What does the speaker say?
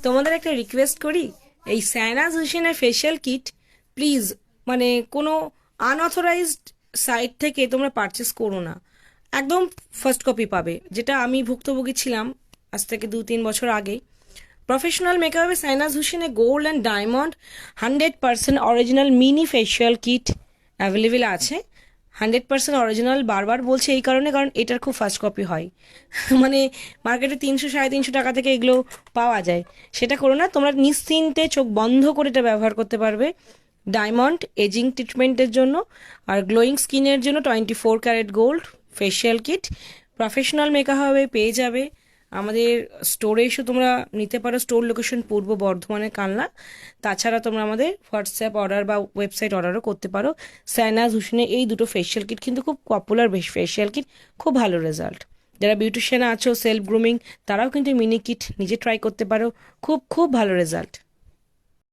তোমাদের একটা রিকোয়েস্ট করি, এই সাইনাজ হুসেনের ফেশিয়াল কিট প্লিজ মানে কোনো আনঅথরাইজড সাইট থেকে তোমরা পারচেস করো না। একদম ফার্স্ট কপি পাবে, যেটা আমি ভুক্তভোগী ছিলাম আজ থেকে 2-3 বছর আগে। প্রফেশনাল মেকআপে সাইনাজ হুসেনের gold and diamond 100% original mini facial kit available আছে। 100% অরিজিনাল বারবার বলছে এই কারণে, কারণ এটার খুব ফার্স্ট কপি হয়। মানে মার্কেটে 300-350 টাকা থেকে এগুলো পাওয়া যায়। সেটা করো না, তোমরা নিশ্চিন্তে চোখ বন্ধ করে এটা ব্যবহার করতে পারবে। ডায়মন্ড এজিং ট্রিটমেন্টের জন্য আর গ্লোয়িং স্কিনের জন্য 24 carat gold facial kit professional makeup হবে পেয়ে যাবে। আমাদের স্টোরে এসে তোমরা নিতে পারো। স্টোর লোকেশন পূর্ব বর্ধমানের কালনা। তাছাড়া তোমরা আমাদের হোয়াটসঅ্যাপ অর্ডার বা ওয়েবসাইট অর্ডারও করতে পারো। সাইনাজ হুসেনের এই দুটো ফেশিয়াল কিট কিন্তু খুব পপুলার ফেশিয়াল কিট, খুব ভালো রেজাল্ট। যারা বিউটিশিয়ান আছো, সেলফ গ্রুমিং, তারাও কিন্তু মিনি কিট নিজে ট্রাই করতে পারো। খুব খুব ভালো রেজাল্ট।